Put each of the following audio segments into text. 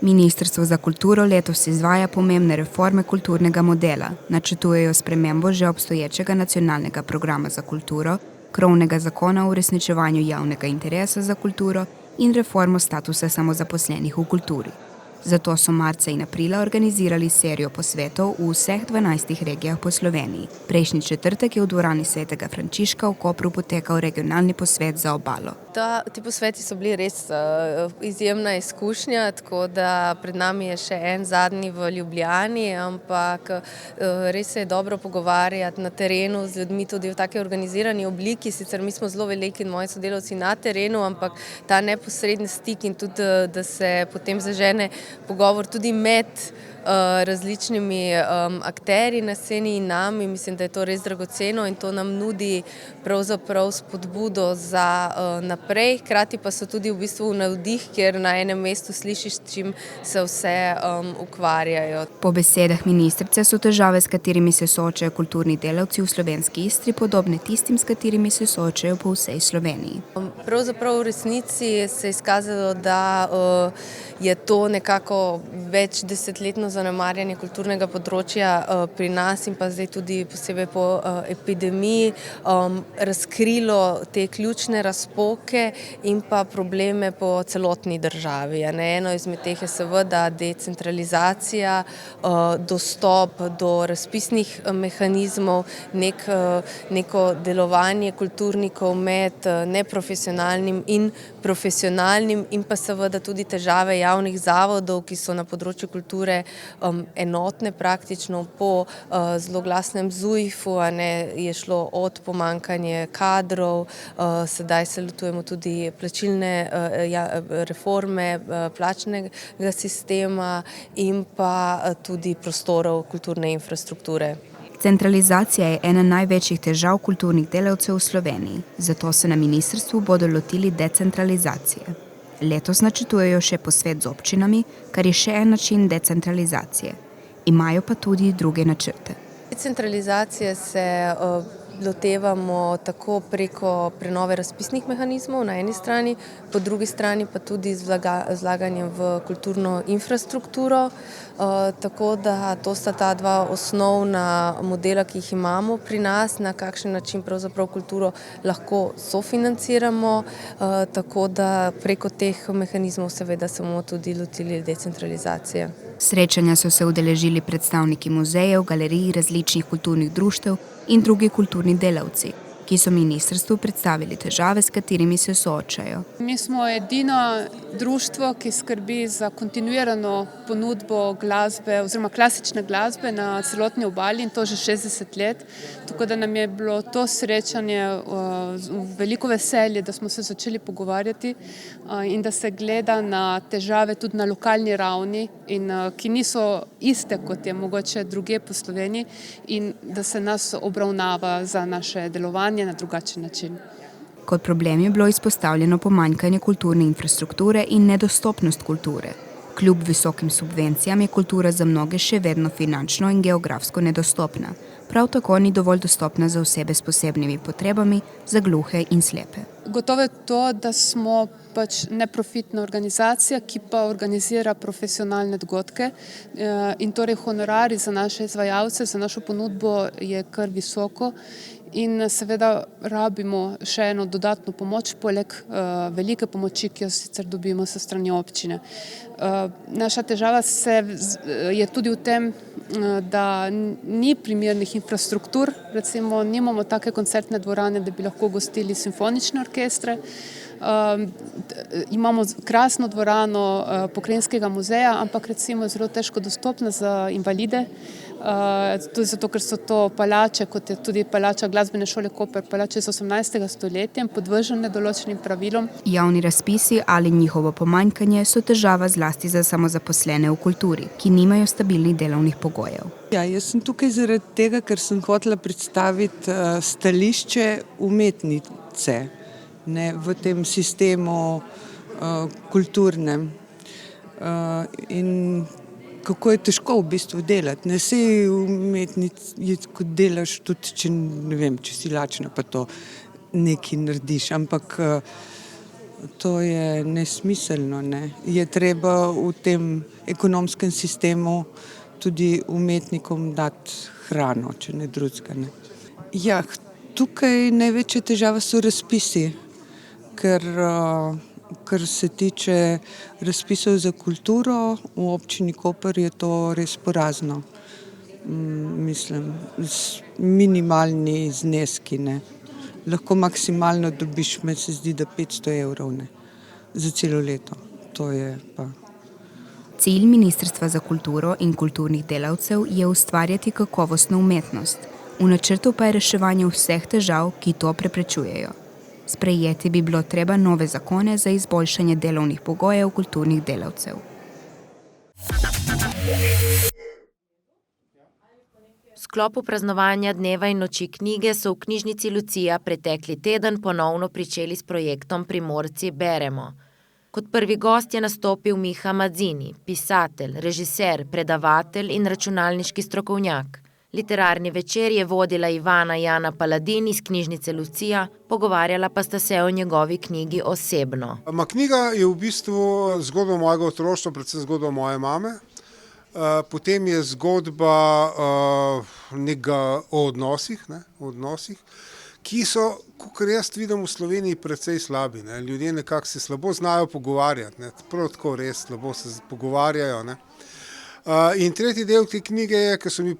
Ministrstvo za kulturo letos izvaja pomembne reforme kulturnega modela, načrtujejo spremembo že obstoječega nacionalnega programa za kulturo, krovnega zakona o uresničevanju javnega interesa za kulturo in reformo statusa samozaposlenih v kulturi. Zato so marca in aprila organizirali serijo posvetov v vseh 12 regijah po Sloveniji. Prejšnji četrtek je v dvorani Svetega Frančiška v Kopru potekal regionalni posvet za Obalo. Ti posveti so bili res izjemna izkušnja, tako da pred nami je še en zadnji v Ljubljani, ampak res se je dobro pogovarjati na terenu z ljudmi tudi v taki organizirani obliki. Sicer mi smo zelo veliki moji sodelavci na terenu, ampak ta neposredni stik in tudi, da se potem zažene pogovor tudi med različnimi akterji na sceni in nami, mislim, da je to res dragoceno in to nam nudi pravzaprav spodbudo za naprej, hkrati pa so tudi v bistvu navdih, kjer na enem mestu slišiš, s čim se vse ukvarjajo. Po besedah ministrice so težave, s katerimi se soočajo kulturni delavci v slovenski Istri, podobne tistim, s katerimi se soočajo po vsej Sloveniji. Pravzaprav v resnici se je izkazalo, da je to nekako več desetletno zanemarjanje kulturnega področja pri nas in pa zdaj tudi posebej po epidemiji razkrilo te ključne razpoke in pa probleme po celotni državi. Eno izmed teh je seveda decentralizacija, dostop do razpisnih mehanizmov, neko delovanje kulturnikov med neprofesionalnim in profesionalnim in pa seveda tudi težave javnih zavodov, ki so na področju kulture enotne praktično po zloglasnem ZUJF-u, je šlo od pomanjkanja kadrov, sedaj se lotujemo tudi plačilne reforme plačnega sistema in pa tudi prostorov kulturne infrastrukture. Centralizacija je ena največjih težav kulturnih delavcev v Sloveniji, zato se na ministrstvu bodo lotili decentralizacije. Letos načrtujejo še posvet z občinami, kar je še en način decentralizacije. Imajo pa tudi druge načrte. Decentralizacije se lotevamo tako preko prenove razpisnih mehanizmov na eni strani, po drugi strani pa tudi z vlaganjem v kulturno infrastrukturo, tako da to sta ta dva osnovna modela, ki jih imamo pri nas, na kakšen način pravzaprav kulturo lahko sofinanciramo, tako da preko teh mehanizmov seveda se bomo tudi lotili decentralizacije. Srečanja so se udeležili predstavniki muzejev, galerij, različnih kulturnih društev in drugi kulturni delavci, ki so ministrstvu predstavili težave, s katerimi se soočajo. Mi smo edino društvo, ki skrbi za kontinuirano ponudbo glasbe oziroma klasične glasbe na celotni Obali in to že 60 let. Tako da nam je bilo to srečanje veliko veselje, da smo se začeli pogovarjati in da se gleda na težave tudi na lokalni ravni in ki niso iste, kot je mogoče drugje po Sloveniji in da se nas obravnava za naše delovanje na drugačen način. Kot problem je bilo izpostavljeno pomanjkanje kulturne infrastrukture in nedostopnost kulture. Kljub visokim subvencijam je kultura za mnoge še vedno finančno in geografsko nedostopna. Prav tako ni dovolj dostopna za osebe s posebnimi potrebami, za gluhe in slepe. Gotovo je to, da smo neprofitna organizacija, ki pa organizira profesionalne dogodke in torej honorari za naše izvajalce, za našo ponudbo je kar visoko. In seveda rabimo še eno dodatno pomoč, poleg velike pomoči, ki jo sicer dobimo sa strani občine. Naša težava je tudi v tem, da ni primernih infrastruktur, recimo nimamo take koncertne dvorane, da bi lahko gostili simfonične orkestre. Imamo krasno dvorano Pokrajinskega muzeja, ampak recimo je zelo težko dostopna za invalide, tudi zato, ker so to palače, kot je tudi palača Glasbene šole Koper, palače iz 18. stoletja, podvržene določenim pravilom. Javni razpisi ali njihovo pomanjkanje so težava zlasti za samozaposlene v kulturi, ki nimajo stabilnih delovnih pogojev. Jaz sem tukaj zaradi tega, ker sem hotela predstaviti stališče umetnice v tem sistemu kulturnem in kako je težko v bistvu delati. Ne sej umetnici, kot delaš tudi, če si lačna, pa to nekaj narediš, ampak To je nesmiselno, ne. Je treba v tem ekonomskem sistemu tudi umetnikom dati hrano, če ne drugega, ne. Ja, tukaj največja težava so razpisi, ker kar se tiče razpisov za kulturo, v občini Koper je to res porazno. Mislim, minimalni zneski, ne. Lahko maksimalno dobiš, meni se zdi, da 500 evrov, ne, za celo leto. To je pa. Cilj Ministrstva za kulturo in kulturnih delavcev je ustvarjati kakovostno umetnost. V načrtu pa je reševanje vseh težav, ki to preprečujejo. Sprejeti bi bilo treba nove zakone za izboljšanje delovnih pogojev kulturnih delavcev. V sklopu praznovanja Dneva in noči knjige so v knjižnici Lucija pretekli teden ponovno pričeli s projektom Primorci beremo. Kot prvi gost je nastopil Miha Madzini, pisatelj, režiser, predavatelj in računalniški strokovnjak. Literarni večer je vodila Ivana Jana Paladin iz knjižnice Lucija, pogovarjala pa sta se o njegovi knjigi osebno. Knjiga je v bistvu zgodba mojega otroštva, predvsem zgodba moje mame. Potem je zgodba o odnosih, ki so, kakor jaz vidim, v Sloveniji precej slabi. Ljudje nekako se slabo znajo pogovarjati, prav tako res slabo se pogovarjajo. In tretji del te knjige je, ker sem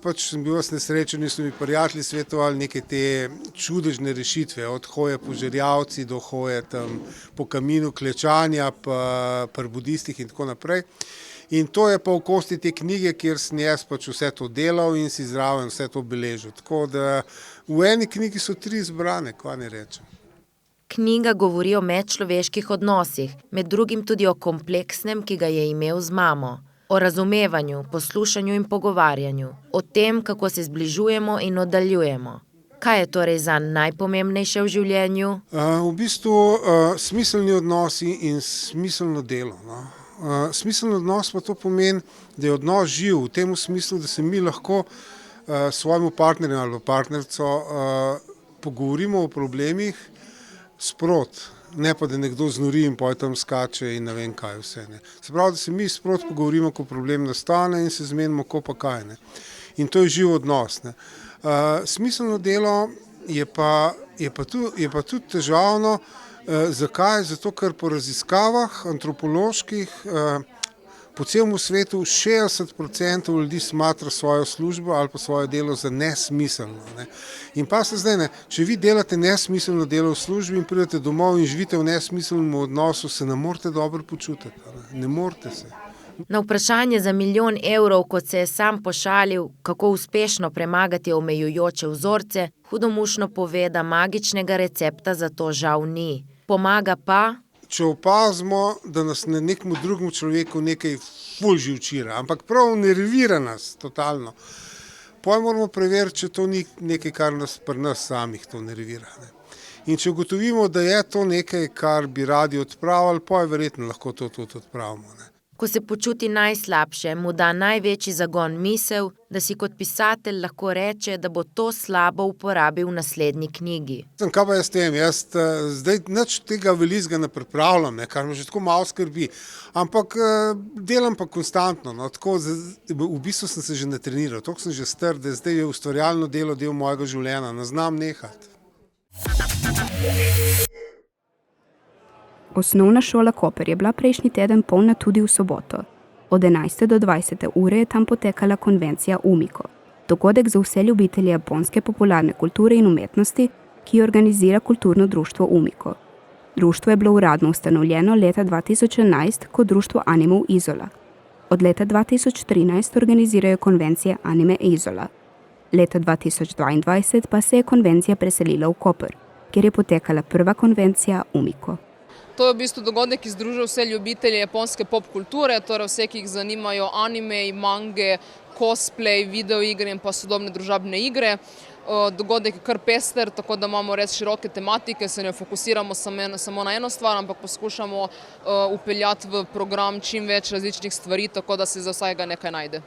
bil nesrečen in so mi prijatelji svetovali neke te čudežne rešitve, od hoje po žerjavci do hoje tam po kaminu klečanja, pri budistih in tako naprej. In to je pa v kosti te knjige, kjer sem jaz vse to delal in si zraven vse to beležil. Tako da v eni knjigi so 3 zbrane, kva ne rečem. Knjiga govori o medčloveških odnosih, med drugim tudi o kompleksnem, ki ga je imel z mamo. O razumevanju, poslušanju in pogovarjanju. O tem, kako se zbližujemo in oddaljujemo. Kaj je torej zanj najpomembnejše v življenju? V bistvu smiselni odnosi in smiselno delo. Smiselni odnos pa to pomeni, da je odnos živ v tem smislu, da se mi lahko svojemu partnerju ali partnerco pogovorimo o problemih sprot, ne pa da nekdo znori in potem tam skače in ne vem kaj vse. Se pravi, da se mi sprot pogovorimo, ko problem nastane in se zmenimo, ko pa kaj. In to je živ odnos. Smiselno delo je pa tudi težavno. Zakaj? Zato, ker po raziskavah antropoloških po celem svetu 60% ljudi smatra svojo službo ali pa svoje delo za nesmiselno. In pa se zdaj, če vi delate nesmiselno delo v službi in pridete domov in živite v nesmiselnem odnosu, se ne morete dobro počutiti. Ne morete se. Na vprašanje za 1 milijon evrov, kot se je sam pošalil, kako uspešno premagati omejujoče vzorce, hudomušno pove, da magičnega recepta za to žal ni. Pomaga pa, če opazimo, da nas na nekom drugem človeku nekaj ful živčira, ampak prav nervira nas totalno. Potem moramo preveriti, če to ni nekaj, kar nas pri nas samih to nervira. In če ugotovimo, da je to nekaj, kar bi radi odpravili, pa je verjetno lahko to tudi odpravimo. Ko se počuti najslabše, mu da največji zagon misel, da si kot pisatelj lahko reče, da bo to slabo uporabil v naslednji knjigi. Kaj pa jaz tem? Jaz zdaj nič tega velikega ne pripravljam, kar me že tako malo skrbi. Ampak delam pa konstantno. Tako, v bistvu sem se že natreniral, toliko sem že star, da zdaj je ustvarjalno delo del mojega življenja. Ne znam nehati. Osnovna šola Koper je bila prejšnji teden polna tudi v soboto. Od 11. do 20. ure je tam potekala konvencija Umiko, dogodek za vse ljubitelje japonske popularne kulture in umetnosti, ki jo organizira kulturno društvo Umiko. Društvo je bilo uradno ustanovljeno leta 2011 kot društvo Animov Izola. Od leta 2013 organizirajo konvencije Anime Izola. Leta 2022 pa se je konvencija preselila v Koper, kjer je potekala prva konvencija Umiko. To je v bistvu dogodek, ki združuje vse ljubitelje japonske pop kulture, torej vse, ki jih zanimajo anime, mange, cosplay, videoigre in pa sodobne družabne igre. Dogodek je kar pester, tako da imamo res široke tematike, se ne fokusiramo samo na eno stvar, ampak poskušamo vpeljati v program čim več različnih stvari, tako da se za vsakega nekaj najde.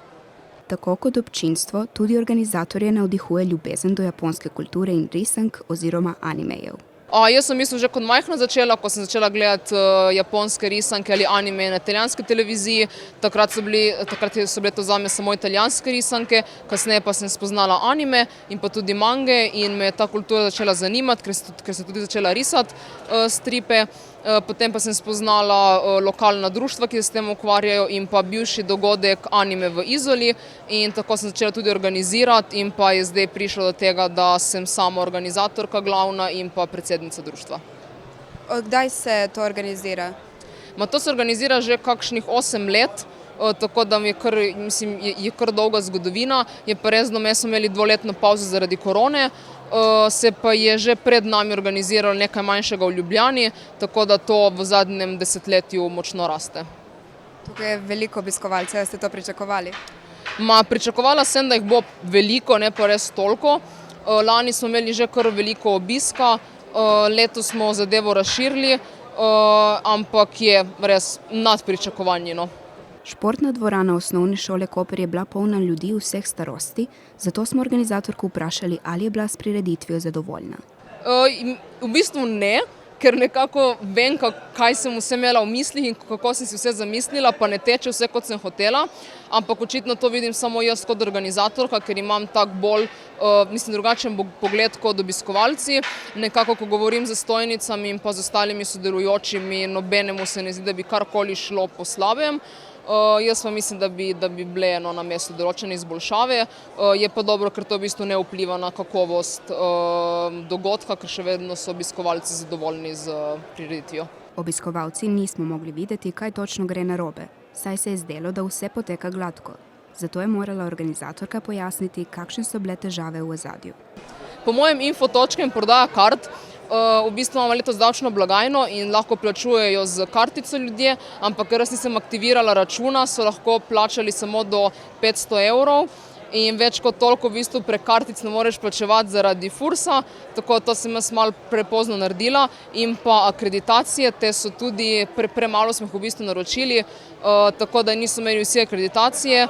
Tako kot občinstvo, tudi organizatorje navdihuje ljubezen do japonske kulture in risank oziroma animejev. Jaz sem že kot majhna začela, ko sem začela gledati japonske risanke ali anime na italijanski televiziji. Takrat so bile to zame samo italijanske risanke, kasneje pa sem spoznala anime in pa tudi mange in me je ta kultura začela zanimati, ker sem tudi začela risati stripe. Potem pa sem spoznala lokalna društva, ki se s tem ukvarjajo in pa bivši dogodek anime v Izoli in tako sem začela tudi organizirati in pa je zdaj prišlo do tega, da sem sama organizatorka glavna in pa predsednica društva. Od kdaj se to organizira? To se organizira že kakšnih 8 let, tako da je kar dolga zgodovina. Je pa res, da smo imeli 2-letno pavzo zaradi korone, se pa je že pred nami organiziralo nekaj manjšega v Ljubljani, tako da to v zadnjem desetletju močno raste. Tukaj je veliko obiskovalcev, ste to pričakovali? Pričakovala sem, da jih bo veliko, ne pa res toliko. Lani smo imeli že kar veliko obiska, letos smo zadevo razširili, ampak je res nad pričakovanji. Športna dvorana osnovne šole Koper je bila polna ljudi vseh starosti, zato smo organizatorko vprašali, ali je bila s prireditvijo zadovoljna. V bistvu ne, ker nekako vem, kaj sem vse imela v mislih in kako sem si vse zamislila, pa ne teče vse, kot sem hotela, ampak očitno to vidim samo jaz kot organizatorka, ker imam tak bolj, drugačen pogled kot obiskovalci. Nekako, ko govorim z stojnicami in pa z ostalimi sodelujočimi, nobenemu se ne zdi, da bi karkoli šlo po slabem. Jaz pa mislim, da bi bile na mestu določene izboljšave. Je pa dobro, ker to v bistvu ne vpliva na kakovost dogodka, ker še vedno so obiskovalci zadovoljni z prireditvijo. Obiskovalci nismo mogli videti, kaj točno gre narobe, saj se je zdelo, da vse poteka gladko. Zato je morala organizatorka pojasniti, kakšne so bile težave v ozadju. Po mojem infotočke in prodaja kart, v bistvu imamo letos davčno blagajno in lahko plačujejo z kartico ljudje, ampak ker jaz nisem aktivirala računa, so lahko plačali samo do 500 evrov in več kot toliko v bistvu prek kartic ne moreš plačevati zaradi Fursa, tako to sem jaz malo prepozno naredila in pa akreditacije, te so tudi premalo smo jih v bistvu naročili, tako da niso imeli vsi akreditacije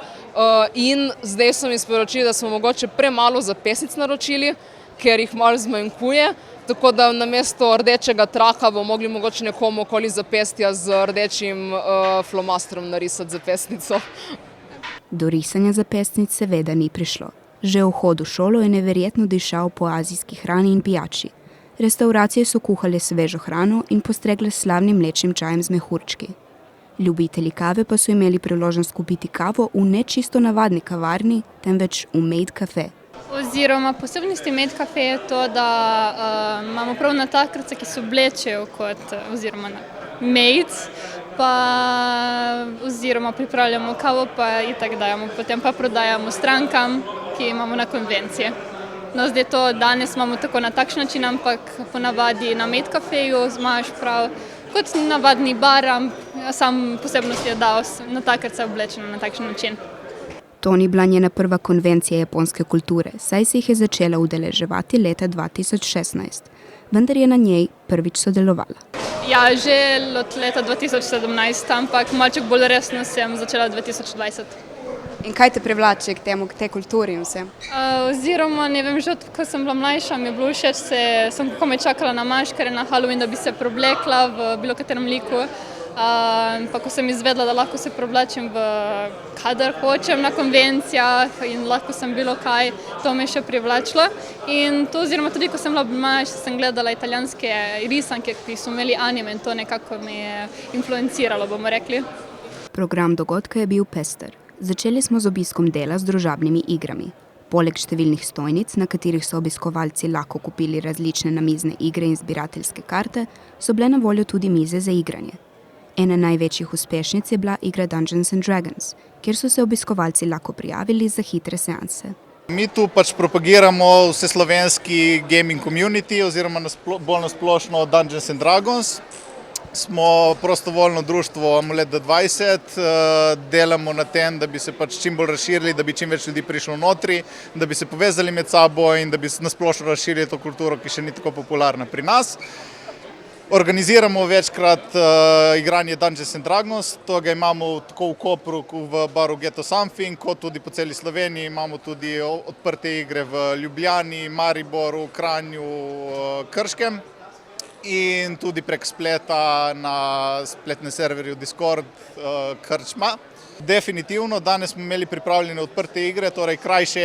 in zdaj so mi sporočili, da smo mogoče premalo zapestnic naročili, ker jih malo zmanjkuje. Tako da namesto rdečega traka bomo mogli mogoče nekomu okoli zapestja z rdečim flomastrom narisati zapestnico. Do risanja zapestnic seveda ni prišlo. Že vhod v šolo je neverjetno dišal po azijski hrani in pijači. Restauracije so kuhale svežo hrano in postregle s slavnim mlečnim čajem z mehurčki. Ljubitelji kave pa so imeli priložnost kupiti kavo v ne čisto navadni kavarni, temveč v Made Cafe. Oziroma posebnosti Made Cafe je to, da imamo prav natakarce, ki se oblečejo kot oziroma made, pa oziroma pripravljamo kavo, pa itak dajemo, potem pa prodajamo strankam, ki imamo na konvencije. No, zdaj to danes imamo tako na takšen način, ampak ponavadi na Made Cafeju imaš prav kot navadni bar, sam posebnost je, da natakarce oblečeno na takšen način. To ni bila njena prva konvencija japonske kulture, saj se jih je začela udeleževati leta 2016, vendar je na njej prvič sodelovala. Ja, že od leta 2017, ampak malček bolj resno sem začela 2020. In kaj te privlači k tej kulturi in vse? Oziroma, ne vem, že ko sem bila mlajša, mi je bilo všeč, sem komaj čakala na maškare, na Halloween, da bi se preoblekla v bilo katerem liku. Pa ko sem izvedela, da lahko se preoblačim kadar hočem na konvencijah in lahko sem bilo kaj, to me je še privlačilo. In to oziroma tudi, ko sem bila mlajša, sem gledala italijanske risanke, ki so imeli anime in to nekako me je influenciralo, bomo rekli. Program dogodka je bil pester. Začeli smo z obiskom dela z družabnimi igrami. Poleg številnih stojnic, na katerih so obiskovalci lahko kupili različne namizne igre in zbirateljske karte, so bile na voljo tudi mize za igranje. Ena največjih uspešnic je bila igra Dungeons & Dragons, kjer so se obiskovalci lahko prijavili za hitre seanse. Mi tu propagiramo vseslovenski gaming community oziroma bolj nasplošno Dungeons & Dragons. Smo prostovoljno društvo Amulet 20, delamo na tem, da bi se čim bolj razširili, da bi čim več ljudi prišlo notri, da bi se povezali med sabo in da bi nasplošno razširili to kulturo, ki še ni tako popularna pri nas. Organiziramo večkrat igranje Dungeons & Dragons, to ga imamo tako v Kopru, v baru Ghetto Something, kot tudi po celi Sloveniji. Imamo tudi odprte igre v Ljubljani, Mariboru, Kranju, Krškem. in tudi prek spleta na spletnem serverju Discord Krčma. Definitivno, danes smo imeli pripravljene odprte igre, torej krajše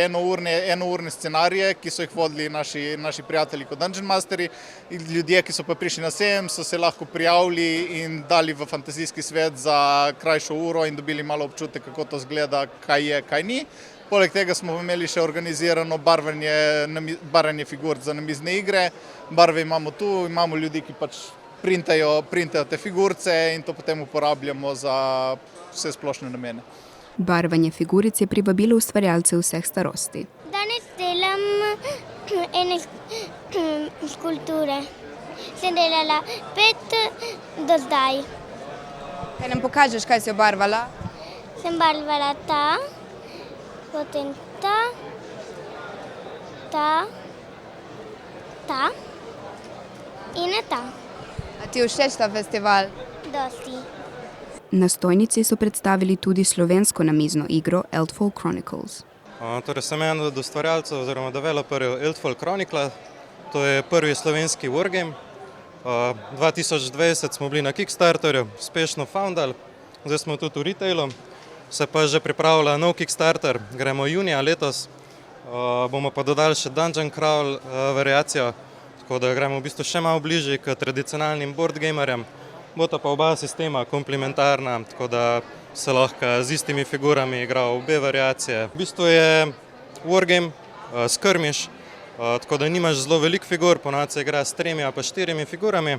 enourne scenarije, ki so jih vodili naši prijatelji kot Dungeon Masteri. Ljudje, ki so pa prišli na sejem, so se lahko prijavili in dali v fantazijski svet za krajšo uro in dobili malo občutek, kako to izgleda, kaj je, kaj ni. Poleg tega smo imeli še organizirano barvanje figur za namizne igre. Barve imamo tu, imamo ljudi, ki pač printajo te figurce in to potem uporabljamo za vse splošne namene. Barvanje figuric je privabilo ustvarjalce vseh starosti. Danes delam ene skulpture. Sem delala 5 do zdaj. Kaj nam pokažeš, kaj si obarvala? Sem barvala ta, potem ta in ta. A ti všeč ta festival? Dosti. Na stojnici so predstavili tudi slovensko namizno igro Eldfall Chronicles. Torej sem en od ustvarjalcev oziroma developerjev Eldfall Chronicles. To je prvi slovenski wargame. 2020 smo bili na Kickstarterju, uspešno foundali, zdaj smo tudi v retailu. Se pa že pripravlja nov Kickstarter, gremo junija letos. Bomo pa dodali še Dungeon Crawl variacijo, tako da gremo v bistvu še malo bližje k tradicionalnim board gamerjem. Bota pa oba sistema komplementarna, tako da se lahko z istimi figurami igra obe variacije. V bistvu je wargame, skirmish, tako da nimaš zelo veliko figur, ponavadi se igra s 3 ali pa 4 figurami.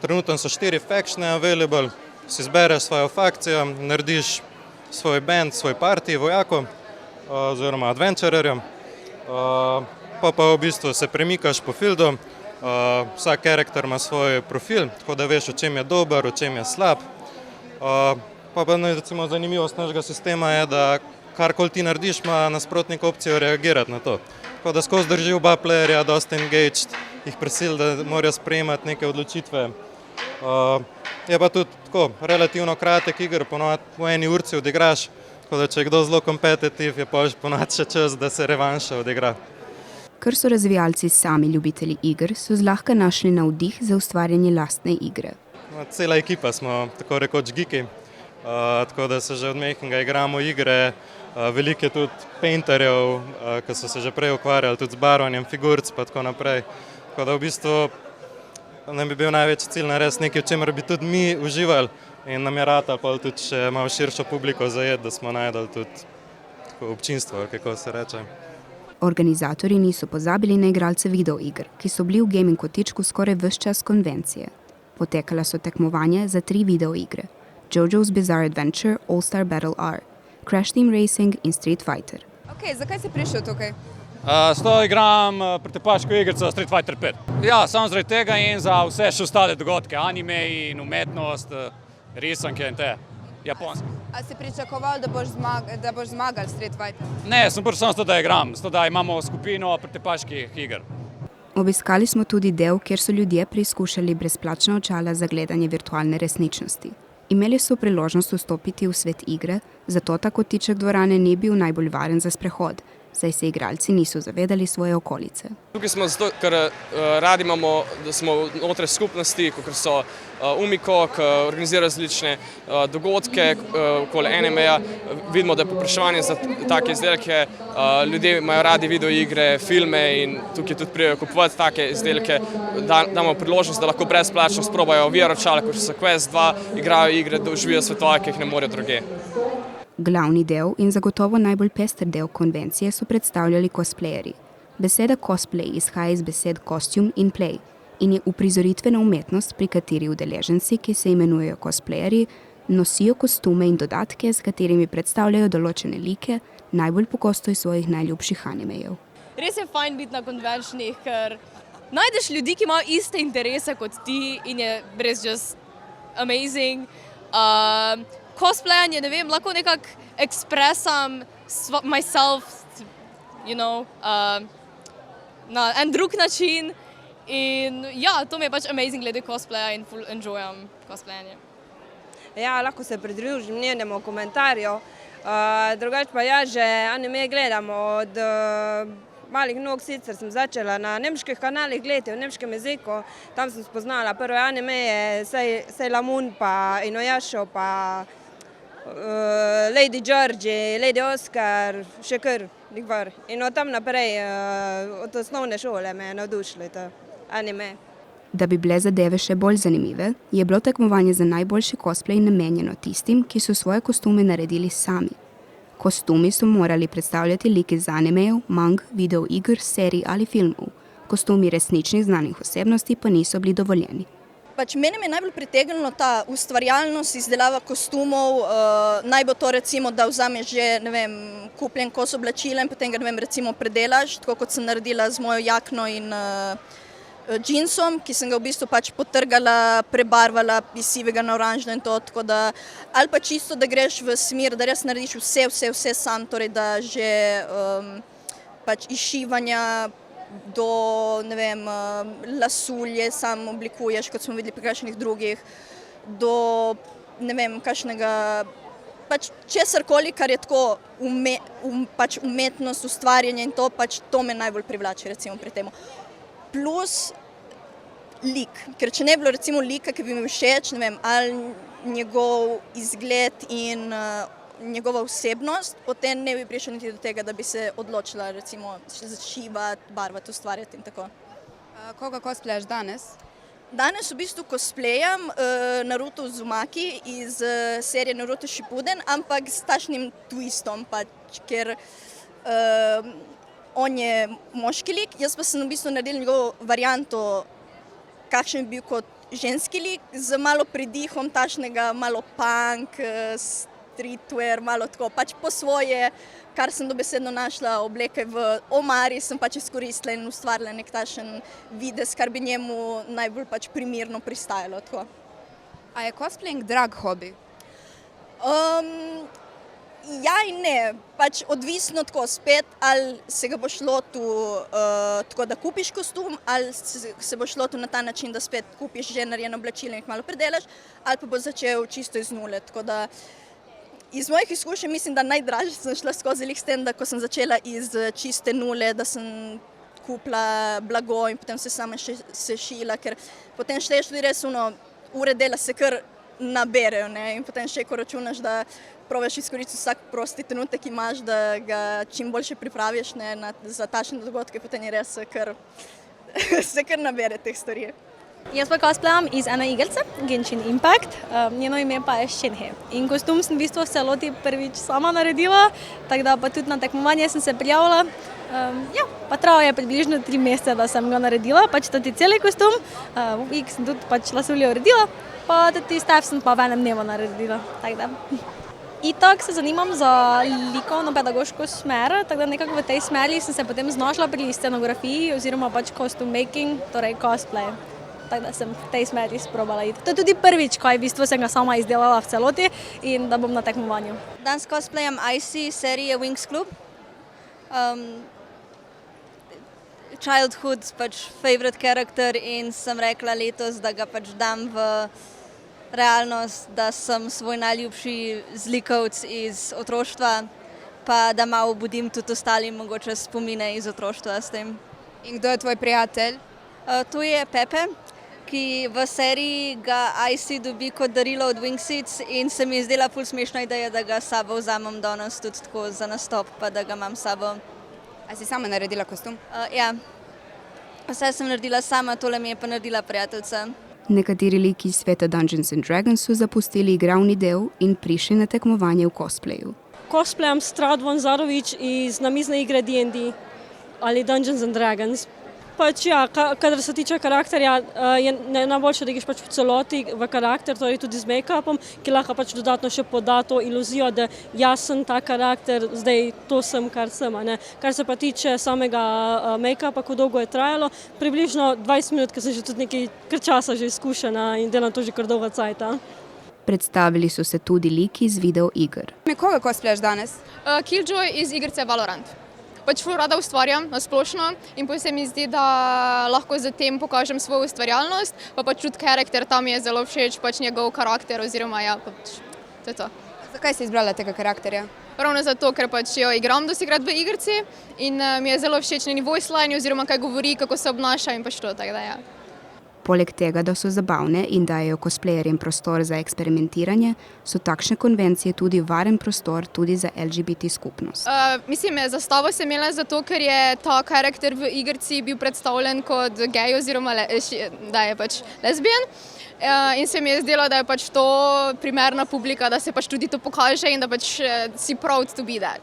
Trenutno so 4 factione available, si zbereš svojo fakcijo, narediš svoj band, svoj party vojakov oziroma adventurerjev, pa v bistvu se premikaš po fieldu. Vsak karakter ima svoj profil, tako da veš, v čem je dober, v čem je slab. Pa recimo zanimivost našega sistema je, da karkoli ti narediš, ima nasprotnik opcijo reagirati na to. Tako da skozi drži oba playerja dosti engaged, jih prisili, da morajo sprejemati neke odločitve. Je pa tudi tako relativno kratek iger, ponovadi v eni urci odigraš, tako da če je kdo zelo kompetitiv, je ponovadi še čas, da se revanša odigra. Ker so razvijalci sami ljubitelji iger, so zlahka našli navdih za ustvarjanje lastne igre. Cela ekipa smo tako rekoč geeki, tako da se že od majhnega igramo igre. Veliko je tudi painterjev, ki so se že prej ukvarjali tudi z barvanjem figuric pa tako naprej. Tako da v bistvu nam bi bil največji cilj narediti nekaj, v čemer bi tudi mi uživali in nam je ratalo pa tudi še malo širšo publiko zajeti, da smo najdali tudi občinstvo, kako se reče. Organizatorji niso pozabili na igralce videoiger, ki so bili v gaming kotičku skoraj ves čas konvencije. Potekala so tekmovanja za 3 videoigre: JoJo's Bizarre Adventure, All-Star Battle R, Crash Team Racing in Street Fighter. Zakaj si prišel tukaj? Sto igram pretepaško igrico Street Fighter 5. Ja, samo zaradi tega in za vse še ostale dogodke, anime in umetnost, risanke in te japonske. A si pričakoval, da boš zmagal Street Fighter? Ne, sem prvi samo zato, da igram, zato da imamo skupino pretepaških iger. Obiskali smo tudi del, kjer so ljudje preizkušali brezplačna očala za gledanje virtualne resničnosti. Imeli so priložnost vstopiti v svet igre, zato ta kotiček dvorane ni bil najbolj varen za sprehod, saj se igralci niso zavedali svoje okolice. Tukaj smo zato, ker radi imamo, da smo znotraj skupnosti, kot so Umiko, ki organizira različne dogodke okoli anime-ja. Vidimo, da je povpraševanje za take izdelke. Ljudje imajo radi videoigre, filme in tukaj tudi pridejo kupovati take izdelke. Damo priložnost, da lahko brezplačno sprobajo VR očala, kot so Quest 2, igrajo igre, doživijo svetove, ki jih ne morejo drugje. Glavni del in zagotovo najbolj pester del konvencije so predstavljali cosplayerji. Beseda cosplay izhaja iz besed costume in play in je uprizoritvena umetnost, pri kateri udeleženci, ki se imenujejo cosplayerji, nosijo kostume in dodatke, s katerimi predstavljajo določene like, najbolj pogosto iz svojih najljubših animejev. Res je fajn biti na konvenčnih, ker najdeš ljudi, ki imajo iste interese kot ti in je res just amazing. Cosplayanje, ne vem, lahko nekako ekspresam myself, na en drug način. In ja, to mi je pač amazing glede cosplaya in full enjoyam cosplayanje. Ja, lahko se pridružim njenemu komentarju. Drugače pa ja, že anime gledamo od malih nog sicer sem začela na nemških kanalih gledati v nemškem jeziku, tam sem spoznala prve animeje, Sailor Moon pa Inuyasha pa Lady Georgie, Lady Oscar, še kar nekvar. In od tam naprej, od osnovne šole me je navdušilo to anime. Da bi bile zadeve še bolj zanimive, je bilo tekmovanje za najboljši cosplay namenjeno tistim, ki so svoje kostume naredili sami. Kostumi so morali predstavljati like iz animejev, mang, videoiger, serij ali filmov. Kostumi resničnih znanih osebnosti pa niso bili dovoljeni. Mene je najbolj pritegnilo ta ustvarjalnost, izdelava kostumov, naj bo to recimo, da vzameš že, ne vem, kupljen kos oblačila in potem ga, ne vem, recimo predelaš, tako kot sem naredila z mojo jakno in džinsom, ki sem ga v bistvu pač potrgala, prebarvala iz sivega na oranžno in to, tako da, ali pa čisto, da greš v smer, da res narediš vse sam, torej da že pač izšivanja do, ne vem, lasulje sam oblikuješ, kot smo videli pri kakšnih drugih, do, ne vem, kakšnega, pač česarkoli, kar je tako pač umetnost, ustvarjanje in to, pač to me najbolj privlači, recimo pri temu. Plus lik, ker če ne bi bilo recimo lika, ki bi mi všeč, ne vem, ali njegov izgled in njegova osebnost, potem ne bi prišel niti do tega, da bi se odločila recimo zašivati, barvati, ustvarjati in tako. Koga cosplayaš danes? Danes v bistvu cosplayam Naruto Uzumaki iz serije Naruto Shippuden, ampak s takšnim twistom, pač, ker on je moški lik, jaz pa sem v bistvu naredila njegovo varianto, kakšen bi bil kot ženski lik, z malo pridihom takšnega, malo punk, streetwear, malo tako, pač po svoje, kar sem dobesedno našla obleke v omari, sem pač izkoristila in ustvarila nek takšen videz, kar bi njemu najbolj pač primerno pristajalo. Tako. A je cosplaying drag hobi? Ja in ne, pač odvisno tako spet, ali se ga boš lotil tako, da kupiš kostum, ali se boš lotil na ta način, da spet kupiš že narejeno oblačilo in jih malo predelaš, ali pa boš začel čisto iz nule. Tako da iz mojih izkušenj mislim, da najdražje sem šla skozi lik s tem, da ko sem začela iz čiste nule, da sem kupila blago in potem se sama sešila, ker potem šteješ tudi res ure dela se kar naberejo, ne, in potem še ko računaš, da probaš izkoristiti vsak prosti trenutek, ki imaš, da ga čim boljše pripraviš, ne, za takšne dogodke, potem je res se kar nabere teh stvari. Jaz pa cosplayam iz ene igrice, Genshin Impact, njeno ime pa je Shenhe. In kostum sem v bistvu v celoti prvič sama naredila, tako da pa tudi na tekmovanje sem se prijavila. Ja, pa trajalo je približno 3 mesece, da sem ga naredila, pač tudi celi kostum, v X sem tudi pač lasulje uredila, pa tudi stav sem pa v enem dnevu naredila, tako da. Itak se zanimam za likovno-pedagoško smer, tako da nekako v tej smeri sem se potem znašla pri scenografiji oziroma pač costume making, torej cosplay. Tako da sem v tej smeri sprobala iti. To je tudi prvič, ko v bistvu sem ga sama izdelala v celoti in da bom na tekmovanju. Danes cosplayam Icy serije Wings Club. Childhood, pač favorite character in sem rekla letos, da ga pač dam v realnost, da sem svoj najljubši zlikovec iz otroštva, pa da malo budim tudi ostalim mogoče spomine iz otroštva s tem. In kdo je tvoj prijatelj? To je Pepe, ki v seriji ga Icy dobi kot darilo od Wingseeds in se mi je zdela ful smešna ideja, da ga s sabo vzamem danes tudi tako za nastop, pa da ga imam s sabo. A si sama naredila kostum? Ja, vse sem naredila sama, tole mi je pa naredila prijateljica. Nekateri liki iz sveta Dungeons & Dragons so zapustili igravni del in prišli na tekmovanje v cosplayu. Cosplayam Stradvan Zarović iz namizne igre D&D ali Dungeons & Dragons. Pač ja, kadar se tiče karakterja, je najboljše, da greš pač v celoti v karakter, torej tudi z make-upom, ki lahko pač dodatno še poda to iluzijo, da jaz sem ta karakter, zdaj to sem, kar sem. Ne. Kar se pa tiče samega make-upa, ko dolgo je trajalo, približno 20 minut, ker sem že tudi nekaj kar časa že izkušena in delam to že kar dolgo cajta. Predstavili so se tudi liki iz videoiger. Koga cosplayaš danes? Killjoy iz igrice Valorant. Pač ful rada ustvarjam na splošno in potem se mi zdi, da lahko z tem pokažem svojo ustvarjalnost, pa pač tudi karakter, tam je zelo všeč, pač njegov karakter oziroma ja, pač to je to. Zakaj si izbrala tega karakterja? ravno zato, ker pač jo igram dosti krat v igrici in mi je zelo všeč njeni voice line oziroma kaj govori, kako se obnaša in pač to, tako da ja. Poleg tega, da so zabavne in dajejo cosplayerjem prostor za eksperimentiranje, so takšne konvencije tudi varen prostor tudi za LGBT skupnost. Mislim, zastavo sem imela zato, ker je ta karakter v igrici bil predstavljen kot gej oziroma da je pač lezbijan. In se mi je zdelo, da je pač to primerna publika, da se pač tudi to pokaže in da pač si proud to be that.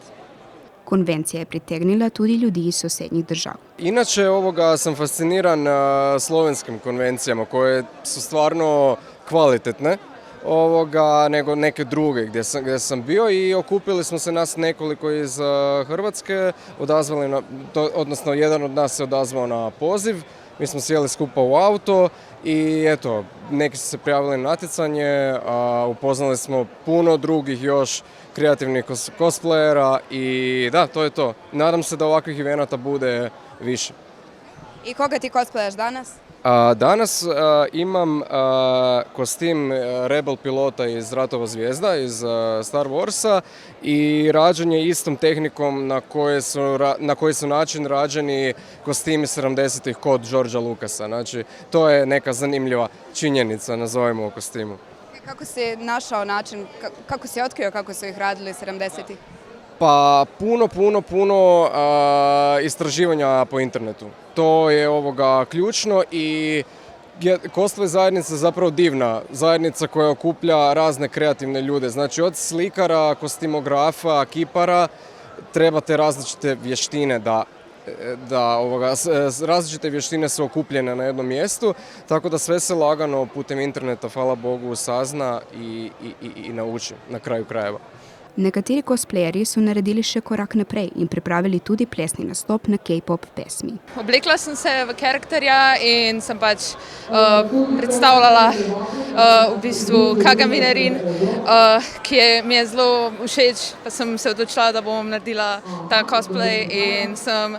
Konvencija je pritegnila tudi ljudi iz sosednjih držav. Inače sam fasciniran slovenskim konvencijama koje su stvarno kvalitetne nego neke druge gdje sam bio i okupili smo se nas nekoliko iz Hrvatske, odnosno jedan od nas se odazvao na poziv. Mi smo sjeli skupa u auto i eto, neki su se prijavili na natjecanje, upoznali smo puno drugih još kreativnih cosplayera i da, to je to. Nadam se da ovakvih evenata bude više. I koga ti cosplayaš danas? Danas imam kostim Rebel pilota iz Ratova zvijezda, iz Star Warsa i rađen je istom tehnikom na koji su način rađeni kostimi 70-ih kod Georgea Lucasa. Znači, to je neka zanimljiva činjenica, nazovemo o kostimu. Kako si našao način, kako si otkrio kako su ih radili 70-ih? Pa puno istraživanja po internetu. To je ključno i cosplay zajednica je zapravo divna zajednica koja okuplja razne kreativne ljude. Znači od slikara, kostimografa, kipara trebate različite vještine različite vještine su okupljene na jednom mjestu, tako da sve se lagano putem interneta, hvala Bogu, sazna i nauči na kraju krajeva. Nekateri cosplayerji so naredili še korak naprej in pripravili tudi plesni nastop na K-pop pesmi. Oblekla sem se v karakterja in sem pač predstavljala v bistvu Kagami Rin, ki mi je zelo všeč, pa sem se odločila, da bom naredila ta cosplay in sem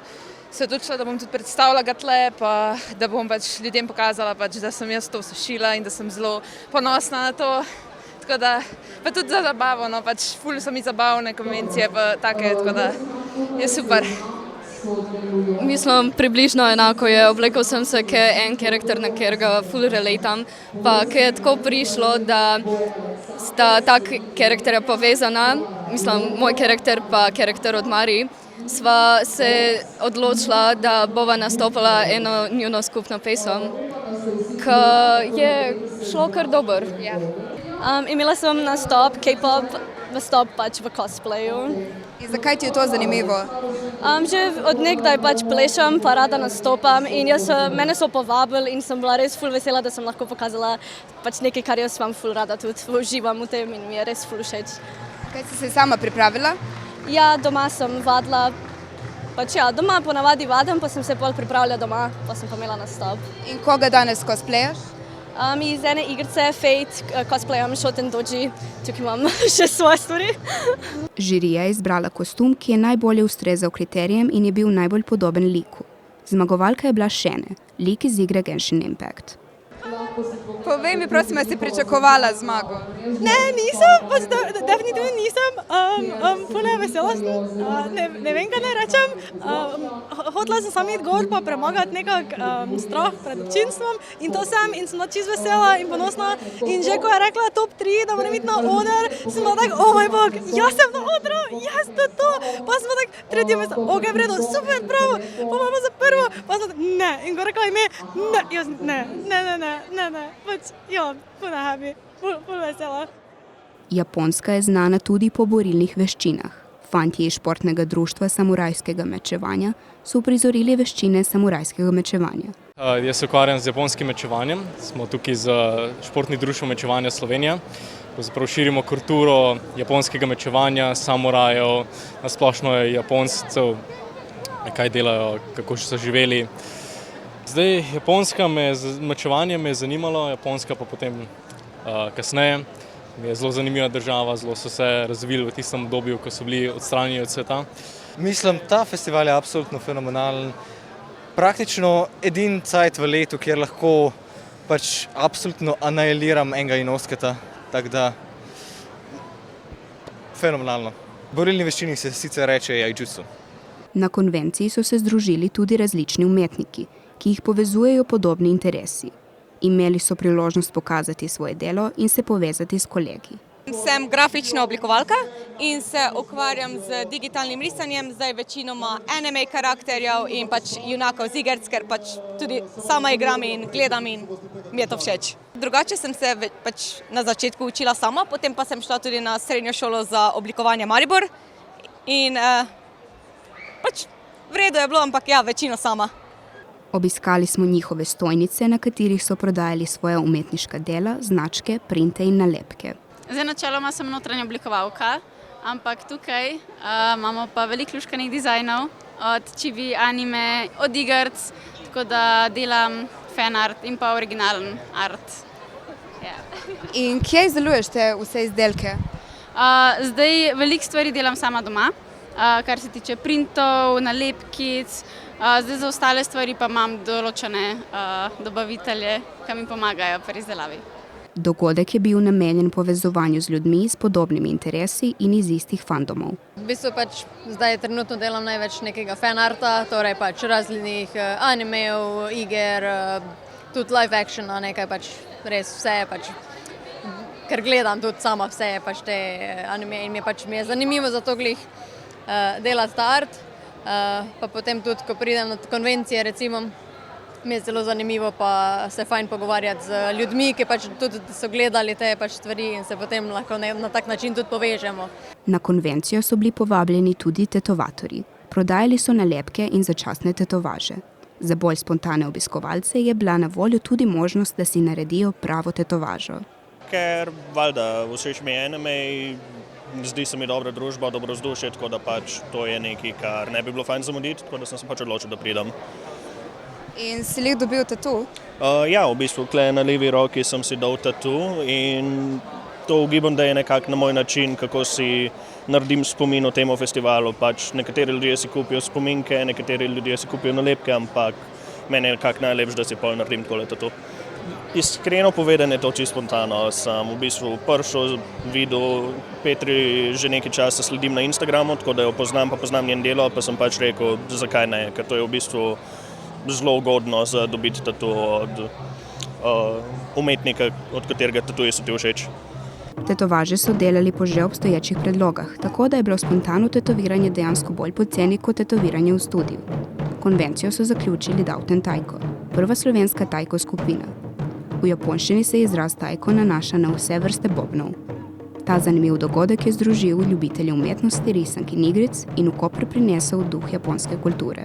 se odločila, da bom tudi predstavila ga tle, pa da bom pač ljudem pokazala, da sem jaz to sušila in da sem zelo ponosna na to. Tako da, pa tudi za zabavo, no, pač ful so mi zabavne konvencije, pa take, tako da je super. Mislim, približno enako je. Oblekel sem se kot en karakter, na katerega ful relatam, pa ki je tako prišlo, da sta ta karakterja povezana, mislim, moj karakter pa karakter od Mari, sva se odločila, da bova nastopila eno njuno skupno pesem, ki je šlo kar dober. Imela sem nastop K-pop, nastop pač v cosplayu. In zakaj ti je to zanimivo? Že od nekdaj pač plešem, pa rada nastopam in mene so povabili in sem bila res ful vesela, da sem lahko pokazala pač nekaj, kar jaz vam ful rada tudi uživam v tem in mi je res ful všeč. Kaj si se sama pripravila? Ja, doma sem vadila. Pač ja, doma ponavadi vadim, pa sem se pol pripravila doma, pa sem pa imela nastop. In koga danes cosplayaš? Iz ene igrice Fate cosplayam Shoten Doji, tukaj imam še svoje stvari. Žirija je izbrala kostum, ki je najbolje ustrezal kriterijem in je bil najbolj podoben liku. Zmagovalka je bila Šene, lik iz igre Genshin Impact. Povej mi, prosim, si pričakovala zmago? Ne, nisem, pač definitivno nisem. Puno vesela sem, ne vem, kaj naj rečem. Hotela sem samo iti gor pa premagati nekak strah pred občinstvom in to sem čisto vesela in ponosna. In že ko je rekla top 3, da moram iti na oder, sem bila tak, oh moj bog, jaz sem na odru, jaz to. Pa sem bila tak, tretje mesto, ok, vredo, super, bravo, pa imamo za prvo, pa sem tak, ne. In ko rekla ime, ne, jaz ne, pač, ja, puno happy, puno vesela. Japonska je znana tudi po borilnih veščinah. Fantje iz športnega društva samurajskega mečevanja so uprizorili veščine samurajskega mečevanja. Jaz se ukvarjam z japonskim mečevanjem, smo tukaj z športnim društvom mečevanja Slovenija. Pravzaprav širimo kulturo japonskega mečevanja, samurajev, nasplošno Japoncev, kaj delajo, kako so živeli. Zdaj, japonska mečevanje me je zanimalo, japonska pa potem kasneje. Mi je zelo zanimiva država, zelo so se razvili v tistem obdobju, ko so bili odstranjeni od sveta. Mislim, ta festival je absolutno fenomenalen. Praktično edini cajt v letu, kjer lahko pač absolutno anihiliram enega inosketa, tako da fenomenalno. Borilni veščini se sicer reče jaijutsu. Na konvenciji so se združili tudi različni umetniki, ki jih povezujejo podobni interesi. Imeli so priložnost pokazati svoje delo in se povezati s kolegi. Sem grafična oblikovalka in se ukvarjam z digitalnim risanjem, zdaj večinoma anime karakterjev in pač junakov z igrc, ker pač tudi sama igram in gledam in mi je to všeč. Drugače sem se pač na začetku učila sama, potem pa sem šla tudi na srednjo šolo za oblikovanje Maribor in pač v redu je bilo, ampak ja, večino sama. Obiskali smo njihove stojnice, na katerih so prodajali svoja umetniška dela, značke, printe in nalepke. Zdaj načeloma sem notranja oblikovalka, ampak tukaj imamo pa veliko luškanih dizajnov, od čibi, anime, od igrc, tako da delam fan art in pa originalen art. In kje izdeluješ te vse izdelke? Zdaj veliko stvari delam sama doma, kar se tiče printov, nalepkic, zdaj za ostale stvari pa imam določene dobavitelje, ki mi pomagajo pri izdelavi. Dogodek je bil namenjen povezovanju z ljudmi s podobnimi interesi in iz istih fandomov. V bistvu pač zdaj trenutno delam največ nekega fanarta, torej pač različnih animejev, iger, tudi live actiona, nekaj pač res vse, pač, ker gledam tudi sama vse pač te anime in mi je zanimivo za to glih delati ta art, pa potem tudi, ko pridem na konvencije recimo, mi je zelo zanimivo pa se fajn pogovarjati z ljudmi, ki pač tudi so gledali te pač stvari in se potem lahko na tak način tudi povežemo. Na konvencijo so bili povabljeni tudi tetovatorji. Prodajali so nalepke in začasne tetovaže. Za bolj spontane obiskovalce je bila na voljo tudi možnost, da si naredijo pravo tetovažo. Ker valjda všeč mi je anime, zdi se mi dobra družba, dobro vzdušje, tako da pač to je nekaj, kar ne bi bilo fajn zamuditi, tako da sem se pač odločil, da pridem. In si jih dobil tatu? Ja, v bistvu tukaj na levi roki sem si dal tatu in to ugibam, da je nekako na moj način, kako si naredim spomin o temu festivalu. Pač nekateri ljudje si kupijo spominke, nekateri ljudje si kupijo nalepke, ampak meni je nekako najlepše, da si pol naredim takole tatu. Iskreno povedano je to čisto spontano. Sem v bistvu prišel, videl Petri že nekaj časa sledim na Instagramu, tako da jo poznam, pa poznam njen delo, pa sem pač rekel, zakaj ne, ker to je v bistvu zelo ugodno za dobiti tatu od umetnika, od katerega tatuje so ti všeč. Tetovaže so delali po že obstoječih predlogah, tako da je bilo spontano tetoviranje dejansko bolj poceni kot tetoviranje v studiu. Konvencijo so zaključili Dauten Taiko, prva slovenska taiko skupina. V japonščini se izraz taiko nanaša na vse vrste bobnov. Ta zanimiv dogodek je združil ljubitelje umetnosti, risank in igric in v Koper prinesel duh japonske kulture.